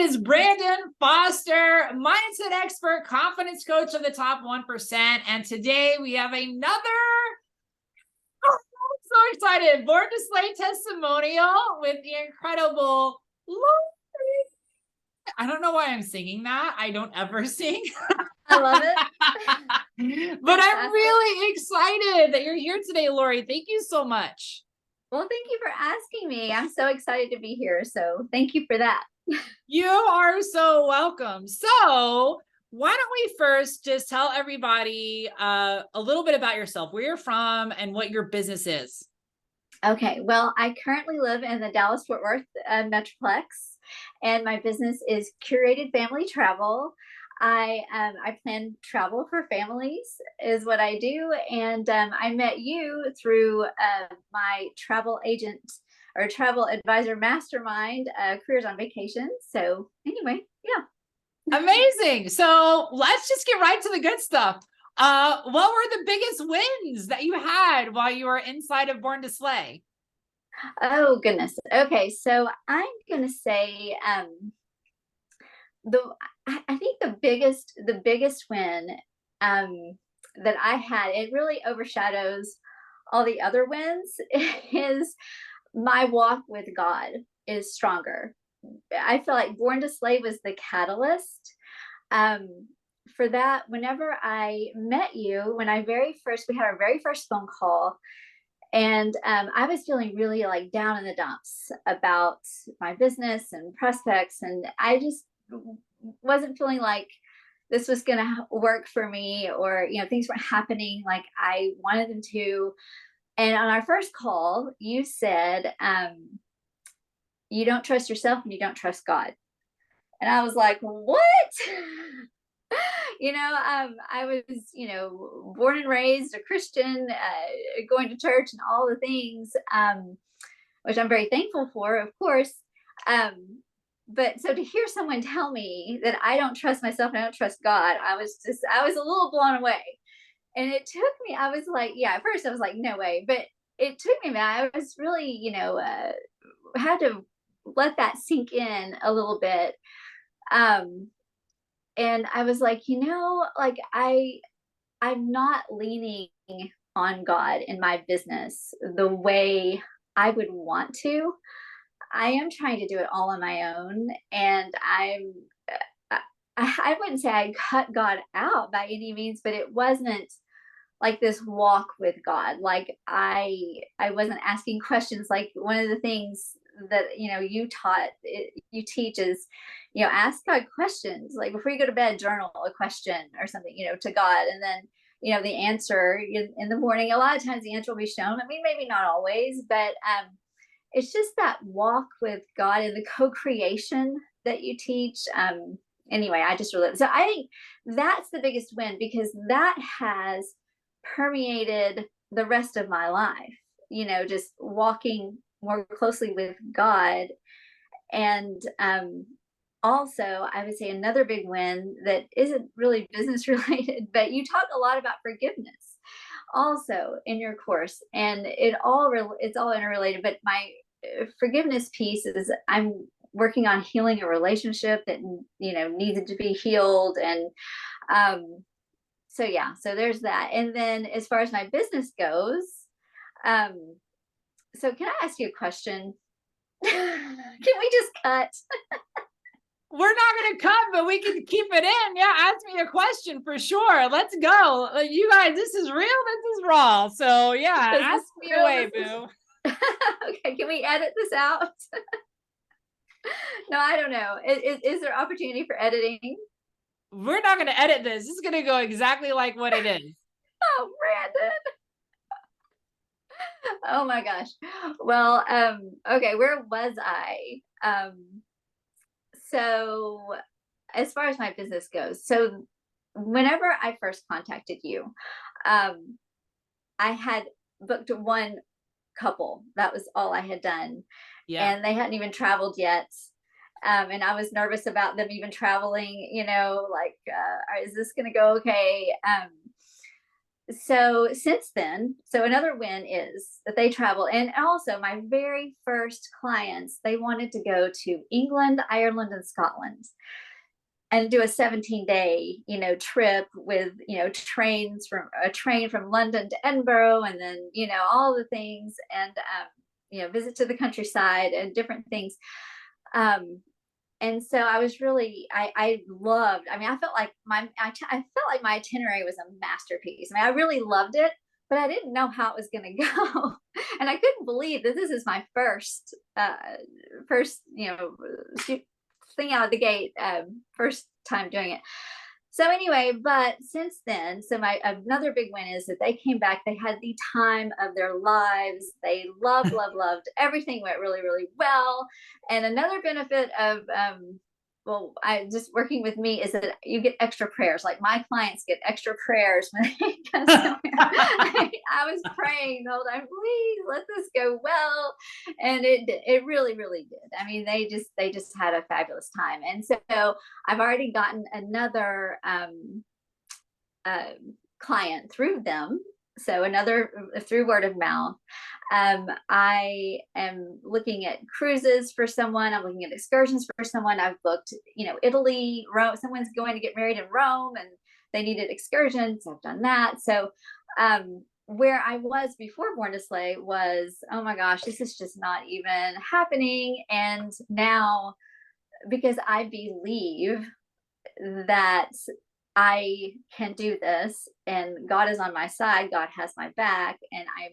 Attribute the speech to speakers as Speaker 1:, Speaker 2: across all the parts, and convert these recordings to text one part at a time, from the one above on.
Speaker 1: is Brandon Foster, mindset expert, confidence coach of the top 1%. And today we have another, I'm so excited, Born to Slay testimonial with the incredible Lori. I don't know why I'm singing that. I don't ever sing.
Speaker 2: I love it.
Speaker 1: But I'm really excited that you're here today, Lori. Thank you so much.
Speaker 2: Well, thank you for asking me. I'm so excited to be here. So thank you for that.
Speaker 1: You are so welcome. So why don't we first just tell everybody a little bit about yourself, where you're from and what your business is.
Speaker 2: Okay. Well, I currently live in the Dallas-Fort Worth Metroplex, and my business is curated family travel. I plan travel for families is what I do. And I met you through my travel agent or travel advisor mastermind, Careers on Vacation. So anyway, yeah.
Speaker 1: Amazing. So let's just get right to the good stuff. What were the biggest wins that you had while you were inside of Born to Slay?
Speaker 2: Oh goodness. Okay. So I'm going to say, I think the biggest win that I had, it really overshadows all the other wins, is my walk with God is stronger. I feel like Born to Slay was the catalyst for that. Whenever I met you, we had our very first phone call, and I was feeling really like down in the dumps about my business and prospects, and I just wasn't feeling like this was going to work for me, or things weren't happening like I wanted them to. And on our first call, you said, you don't trust yourself and you don't trust God. And I was like, what? I was, born and raised a Christian, going to church and all the things, which I'm very thankful for, of course. But so to hear someone tell me that I don't trust myself and I don't trust God, I was a little blown away. And it took me, I was like, yeah, at first I was like, no way. But it took me, man, I was really, had to let that sink in a little bit. And I was like, I'm not leaning on God in my business the way I would want to. I am trying to do it all on my own. And I wouldn't say I cut God out by any means, but it wasn't like this walk with God. Like I wasn't asking questions. Like one of the things that, you teach is, ask God questions. Like before you go to bed, journal a question or something, to God. And then, the answer in the morning, a lot of times the answer will be shown. I mean, maybe not always, but it's just that walk with God and the co-creation that you teach. Anyway, I just really, so I think that's the biggest win, because that has permeated the rest of my life, just walking more closely with God. And also, I would say another big win that isn't really business related, but you talk a lot about forgiveness also in your course, and it's all interrelated. But my forgiveness piece is I'm working on healing a relationship that needed to be healed. And so yeah, so there's that. And then as far as my business goes, so can I ask you a question? Can we just cut?
Speaker 1: We're not going to cut, but we can keep it in. Yeah, ask me a question for sure. Let's go. You guys, this is real. This is raw. So yeah, ask me away, boo.
Speaker 2: Okay, can we edit this out? No, I don't know. Is there opportunity for editing?
Speaker 1: We're not going to edit this. This is going to go exactly like what it is.
Speaker 2: Oh, Brandon. Oh my gosh. Well, okay, where was I? So as far as my business goes, so whenever I first contacted you, I had booked one couple. That was all I had done. Yeah. And they hadn't even traveled yet. And I was nervous about them even traveling, is this going to go okay? so since then, so another win is that they travel. And also my very first clients, they wanted to go to England, Ireland, and Scotland and do a 17-day, trip with, a train from London to Edinburgh, and then, all the things, and, visit to the countryside and different things. And so I was really, I loved, I mean, I felt like I felt like my itinerary was a masterpiece. I mean, I really loved it, but I didn't know how it was going to go. And I couldn't believe that this is my first, thing out of the gate, first time doing it. So anyway, but since then, so my another big win is that they came back. They had the time of their lives. They loved. Everything went really, really well. And another benefit of I just working with me is that you get extra prayers. Like my clients get extra prayers when they come somewhere. I was praying the whole time, please let this go well, and it really, really did. I mean, they just had a fabulous time, and so I've already gotten another client through them. So another through word of mouth. I am looking at cruises for someone. I'm looking at excursions for someone. I've booked, Italy, Rome. Someone's going to get married in Rome and they needed excursions. I've done that. So where I was before Born to Slay was, oh my gosh, this is just not even happening. And now, because I believe that I can do this and God is on my side, God has my back, and I'm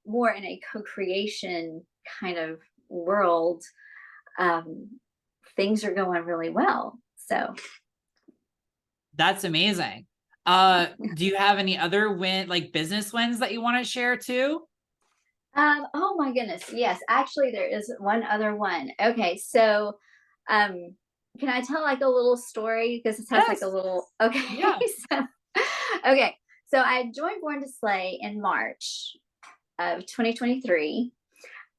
Speaker 2: more in a co-creation kind of world, things are going really well. So
Speaker 1: that's amazing. Do you have any other business wins that you want to share too?
Speaker 2: Oh my goodness. Yes, actually there is one other one. Okay. So, can I tell like a little story? Because it sounds like a little, okay.
Speaker 1: Yeah.
Speaker 2: Okay. So I joined Born to Slay in March of 2023,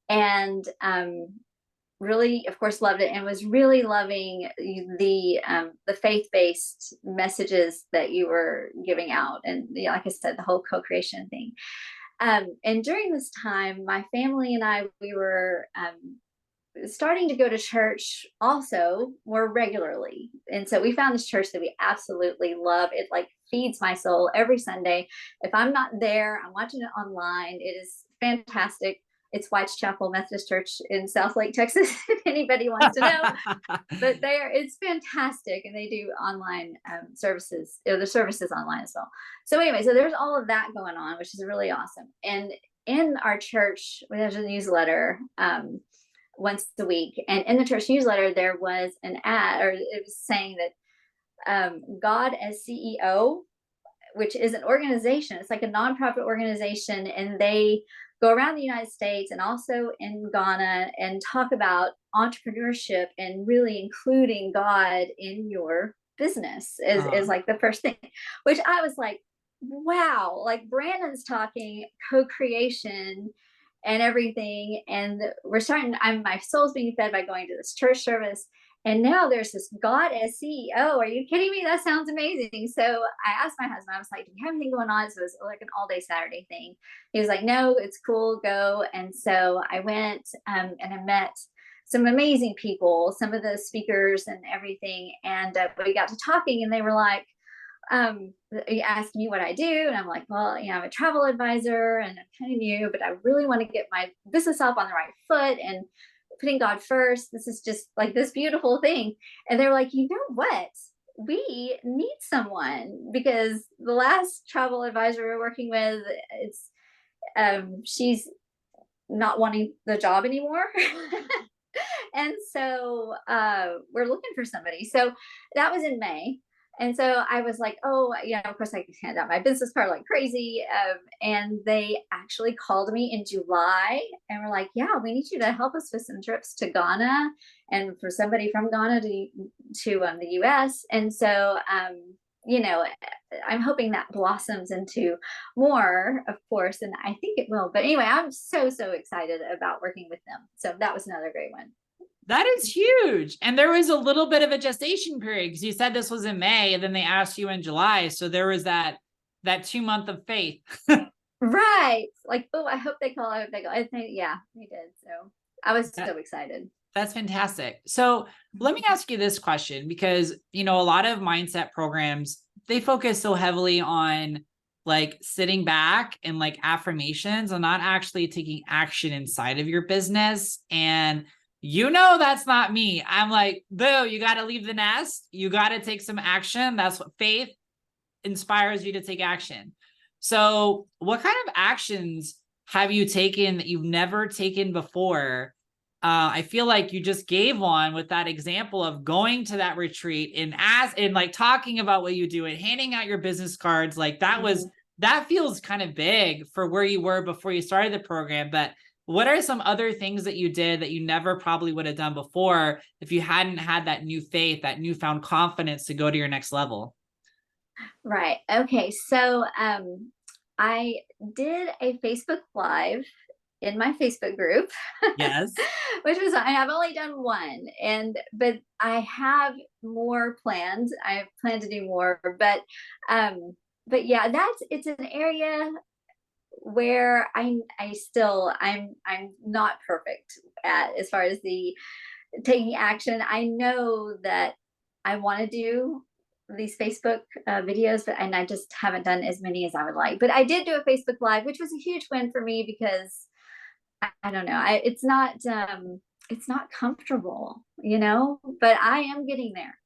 Speaker 2: and really, of course, loved it, and was really loving the faith-based messages that you were giving out, and like I said, the whole co-creation thing. And during this time, my family and I, we were starting to go to church also more regularly. And so we found this church that we absolutely love. It like feeds my soul every Sunday. If I'm not there, I'm watching it online. It is fantastic. It's White's Chapel Methodist Church in South Lake, Texas, if anybody wants to know. But it's fantastic. And they do online services, the services online as well. So anyway, so there's all of that going on, which is really awesome. And in our church, there's a newsletter once a week. And in the church newsletter, there was an ad, or it was saying that God as CEO, which is an organization, it's like a nonprofit organization, and they go around the United States and also in Ghana and talk about entrepreneurship and really including God in your business is like the first thing, which I was like, wow, like Brandon's talking co-creation and everything. And my soul's being fed by going to this church service. And now there's this God as CEO. Are you kidding me? That sounds amazing. So I asked my husband, I was like, do you have anything going on? So it was like an all day Saturday thing. He was like, no, it's cool, go. And so I went and I met some amazing people, some of the speakers and everything. And we got to talking, and they were like, asking me what I do. And I'm like, well, I'm a travel advisor and I'm kind of new, but I really want to get my business up on the right foot and putting God first. This is just like this beautiful thing. And they're like, you know what? We need someone, because the last travel advisor we're working with, she's not wanting the job anymore. And so we're looking for somebody. So that was in May. And so I was like, oh, of course I hand out my business card like crazy. And they actually called me in July and were like, yeah, we need you to help us with some trips to Ghana and for somebody from Ghana to the US. And so, I'm hoping that blossoms into more, of course, and I think it will. But anyway, I'm so excited about working with them. So that was another great one.
Speaker 1: That is huge. And there was a little bit of a gestation period, because you said this was in May and then they asked you in July. So there was that that 2 month of faith.
Speaker 2: Right. Like, oh, I hope they call. I hope they call. I think, yeah, they did. So I was
Speaker 1: That-
Speaker 2: so excited.
Speaker 1: That's fantastic. So let me ask you this question, because, a lot of mindset programs, they focus so heavily on like sitting back and like affirmations and not actually taking action inside of your business. And that's not me. I'm like, boo, you got to leave the nest. You got to take some action. That's what faith inspires you to take action. So what kind of actions have you taken that you've never taken before? I feel like you just gave one with that example of going to that retreat and like talking about what you do and handing out your business cards. Like that feels kind of big for where you were before you started the program. But what are some other things that you did that you never probably would have done before if you hadn't had that new faith, that newfound confidence to go to your next level?
Speaker 2: Right. Okay. So I did a Facebook Live in my Facebook group,
Speaker 1: Yes.
Speaker 2: which was, I have only done one, but I have more planned. I plan to do more, but yeah, it's an area where I'm not perfect at, as far as the taking action. I know that I want to do these Facebook videos, and I just haven't done as many as I would like. But I did do a Facebook Live, which was a huge win for me because I don't know, it's not comfortable, but I am getting there.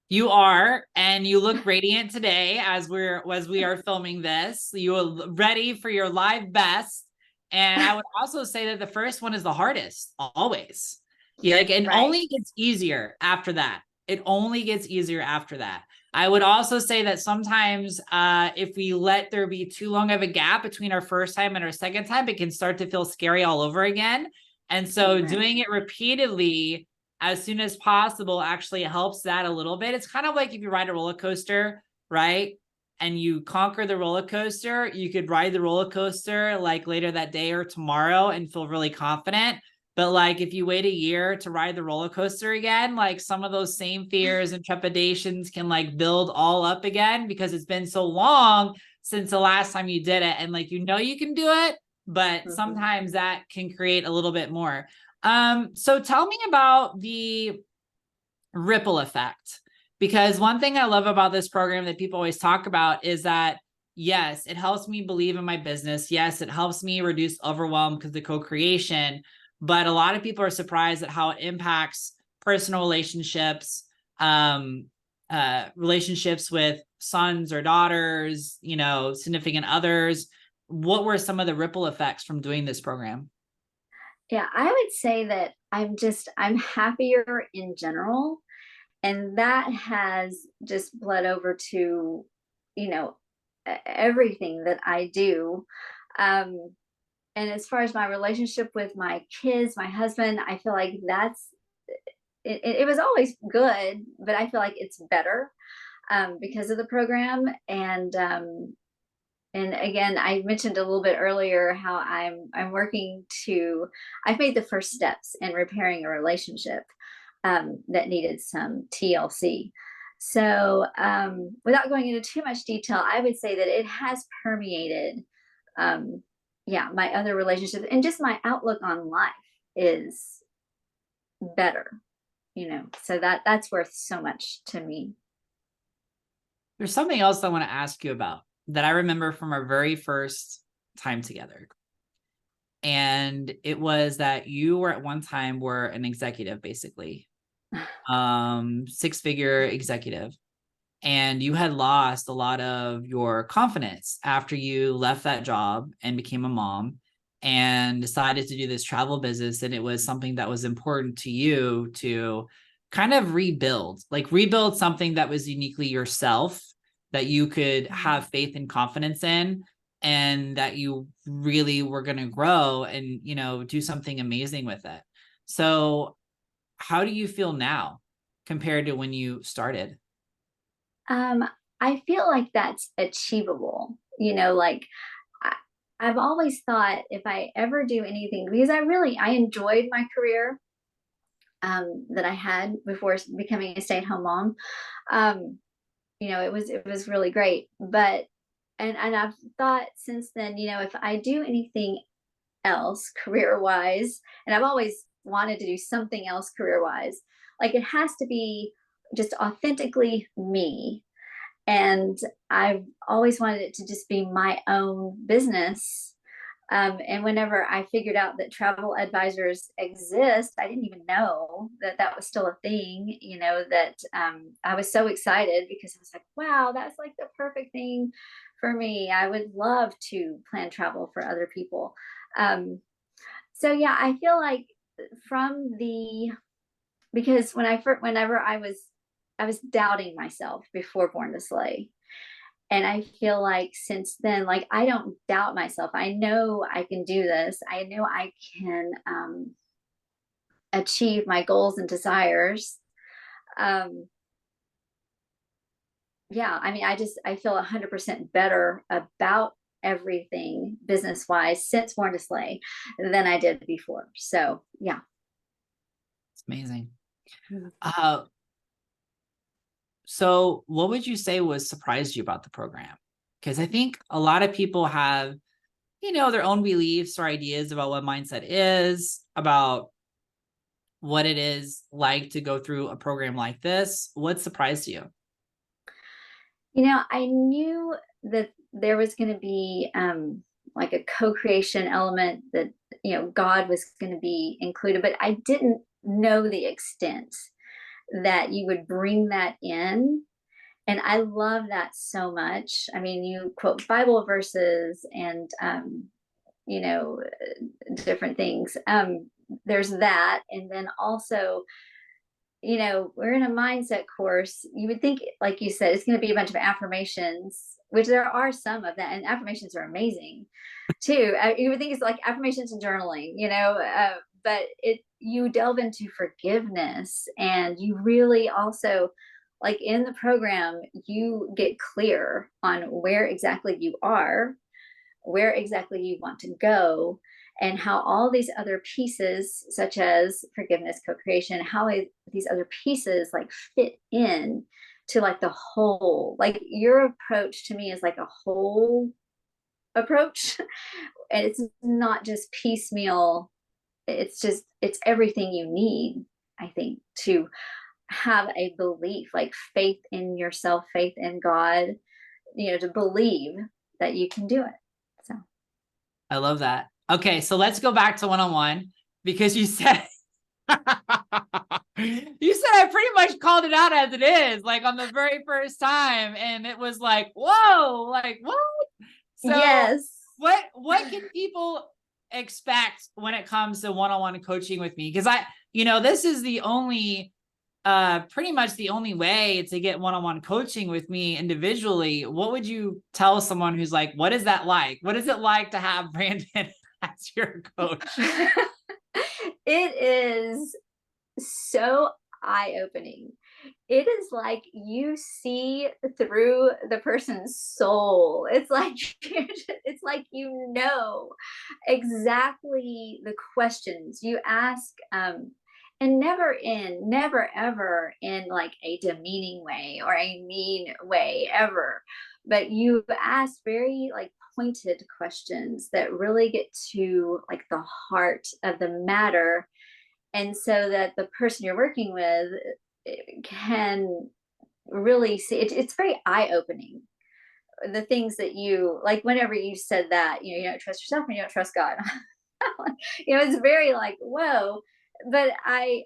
Speaker 1: You are, and you look radiant today as we are filming this. You are ready for your live best. And I would also say that the first one is the hardest, always. Yeah, like, it
Speaker 2: Right.
Speaker 1: only gets easier after that. It only gets easier after that. I would also say that sometimes if we let there be too long of a gap between our first time and our second time, it can start to feel scary all over again. And so
Speaker 2: Right.
Speaker 1: doing it repeatedly as soon as possible actually helps that a little bit. It's kind of like if you ride a roller coaster, right? And you conquer the roller coaster, you could ride the roller coaster like later that day or tomorrow and feel really confident. But like if you wait a year to ride the roller coaster again, like some of those same fears and trepidations can like build all up again because it's been so long since the last time you did it. And like, you can do it, but
Speaker 2: Mhm.
Speaker 1: sometimes that can create a little bit more. So tell me about the ripple effect, because one thing I love about this program that people always talk about is that, yes, it helps me believe in my business. Yes, it helps me reduce overwhelm because of the co-creation, but a lot of people are surprised at how it impacts personal relationships, relationships with sons or daughters, significant others. What were some of the ripple effects from doing this program?
Speaker 2: Yeah, I would say that I'm happier in general. And that has just bled over to, you know, everything that I do. Um, and as far as my relationship with my kids, my husband, I feel like it was always good, but I feel like it's better because of the program. And again, I mentioned a little bit earlier how I'm working to. I've made the first steps in repairing a relationship that needed some TLC. So, without going into too much detail, I would say that it has permeated, um, yeah, my other relationships, and just my outlook on life is better. So that's worth so much to me.
Speaker 1: There's something else I want to ask you about that I remember from our very first time together. And it was that you were at one time were an executive, basically, six-figure executive. And you had lost a lot of your confidence after you left that job and became a mom and decided to do this travel business. And it was something that was important to you to kind of rebuild something that was uniquely yourself, that you could have faith and confidence in, and that you really were going to grow and, do something amazing with it. So how do you feel now compared to when you started?
Speaker 2: Um, I feel like that's achievable. Like I, I've always thought if I ever do anything, because I enjoyed my career that I had before becoming a stay-at-home mom. Um, it was really great, but and I've thought since then, if I do anything else career wise, and I've always wanted to do something else career wise, like it has to be just authentically me. And I've always wanted it to just be my own business. And whenever I figured out that travel advisors exist, I didn't even know that that was still a thing, that I was so excited because I was like, wow, that's like the perfect thing for me. I would love to plan travel for other people. Um, so yeah, I feel like from the, because whenever I was doubting myself before Born to Slay. And I feel like since then, like I don't doubt myself. I know I can do this. I know I can achieve my goals and desires. Um, yeah, I mean, I feel 100% better about everything business wise since Born to Slay than I did before. So yeah.
Speaker 1: It's amazing.
Speaker 2: Mhm.
Speaker 1: So what would you say was surprised you about the program? Because I think a lot of people have, their own beliefs or ideas about what mindset is, about what it is like to go through a program like this. What surprised you?
Speaker 2: I knew that there was going to be like a co-creation element, that God was going to be included, but I didn't know the extent that you would bring that in. And I love that so much. I mean, you quote Bible verses and you know different things. There's that, and then also, we're in a mindset course. You would think, like you said, it's going to be a bunch of affirmations, which there are some of that, and affirmations are amazing too. You would think it's like affirmations and journaling, but you delve into forgiveness, and you really also, like in the program, you get clear on where exactly you are, where exactly you want to go, and how all these other pieces, such as forgiveness, co-creation, how these other pieces like fit in to like the whole. Like your approach to me is like a whole approach, and it's not just piecemeal. It's everything you need, I think, to have a belief, like faith in yourself, faith in God, to believe that you can do it. So
Speaker 1: I love that. Okay, so let's go back to one-on-one, because you said I pretty much called it out as it is, like on the very first time, and it was like, whoa, like what? So
Speaker 2: yes.
Speaker 1: what can people expect when it comes to one-on-one coaching with me? Because this is the only pretty much the only way to get one-on-one coaching with me individually. What would you tell someone who's like, what is that like? What is it like to have Brandon as your coach?
Speaker 2: It is so eye-opening. It is like you see through the person's soul. It's like it's like exactly the questions you ask, and never ever in like a demeaning way or a mean way ever, but you ask very like pointed questions that really get to like the heart of the matter, and so that the person you're working with can really see it. It's very eye-opening, the things that you like. Whenever you said that, you don't trust yourself and you don't trust God. It's very like, whoa. But I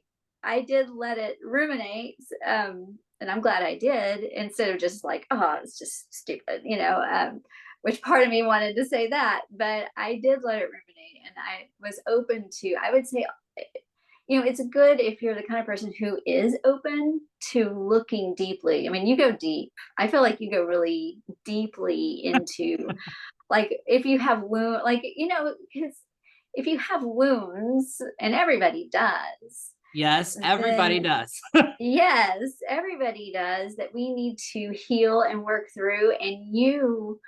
Speaker 2: did let it ruminate, and I'm glad I did, instead of just like, oh, it's just stupid, which part of me wanted to say that, but I did let it ruminate, and I was open to, I would say, it's good if you're the kind of person who is open to looking deeply. I mean, you go deep. I feel like you go really deeply into, like, if you have wound, like, because if you have wounds, and everybody does,
Speaker 1: Yes, everybody
Speaker 2: then
Speaker 1: does.
Speaker 2: yes, everybody does, that we need to heal and work through. And you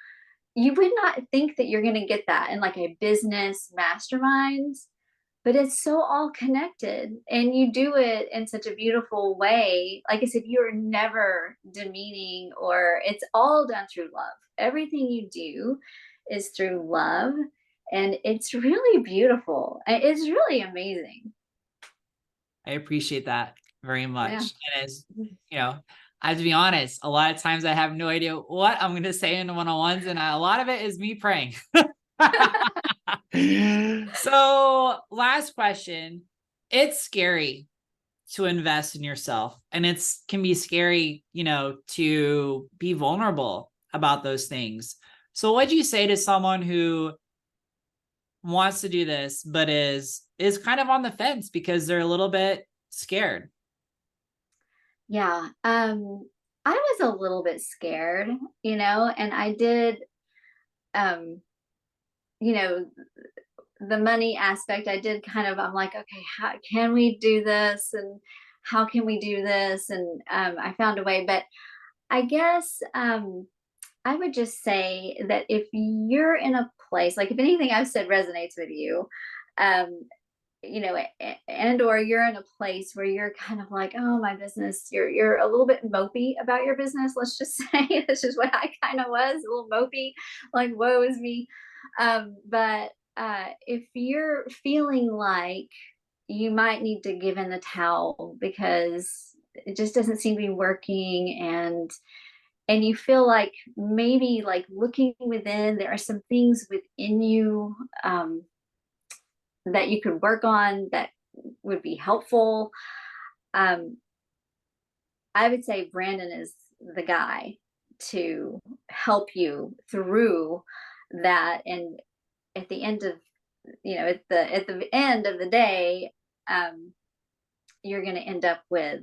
Speaker 2: would not think that you're going to get that in like a business mastermind, but it's so all connected, and you do it in such a beautiful way. Like I said, you're never demeaning, or it's all done through love. Everything you do is through love, and it's really beautiful. It's really amazing.
Speaker 1: I appreciate that very
Speaker 2: Yeah.
Speaker 1: much. And as you know, I have to be honest, a lot of times I have no idea what I'm going to say in one-on-ones, and a lot of it is me praying. So, last question. It's scary to invest in yourself, and it's can be scary, to be vulnerable about those things. So what'd you say to someone who wants to do this but is kind of on the fence because they're a little bit scared?
Speaker 2: Yeah. I was a little bit scared, and I did, um, you know, the money aspect, I did kind of, I'm like, okay, how can we do this? And how can we do this? And I found a way, but I guess I would just say that if you're in a place, like if anything I've said resonates with you, um, and or you're in a place where you're kind of like, oh, my business, you're a little bit mopey about your business, let's just say. This is what I kind of was, a little mopey, like woe is me. But if you're feeling like you might need to give in the towel because it just doesn't seem to be working, and you feel like maybe, like, looking within, there are some things within you, that you could work on that would be helpful. Um, I would say Brandon is the guy to help you through that. And at the end of, at the end of the day, um, you're going to end up with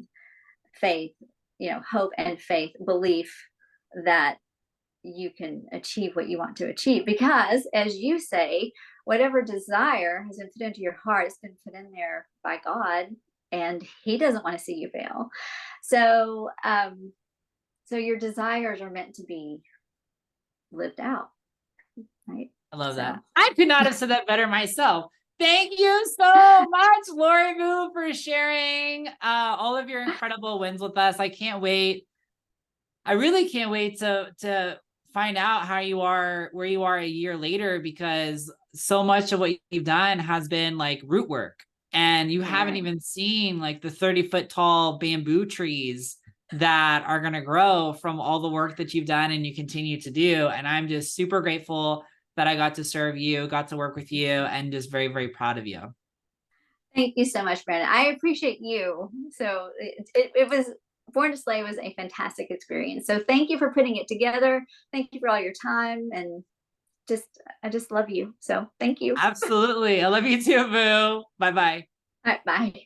Speaker 2: faith, hope and faith, belief that you can achieve what you want to achieve. Because, as you say, whatever desire has been put into your heart, it's been put in there by God, and He doesn't want to see you fail. So, so your desires are meant to be lived out, right?
Speaker 1: I love
Speaker 2: So,
Speaker 1: that. I could not have said that better myself. Thank you so much, Lori Moo, for sharing all of your incredible wins with us. I can't wait. I really can't wait to find out how you are, where you are a year later, because so much of what you've done has been like root work, and you haven't
Speaker 2: right.
Speaker 1: even seen like the 30-foot tall bamboo trees that are going to grow from all the work that you've done and you continue to do. And I'm just super grateful that I got to serve you, got to work with you, and just very, very proud of you.
Speaker 2: Thank you so much, Brandon. I appreciate you. So it was, Born to Slay was a fantastic experience. So thank you for putting it together. Thank you for all your time, and I just love you. So thank you.
Speaker 1: Absolutely. I love you too, Boo. Bye-bye.
Speaker 2: All right, bye.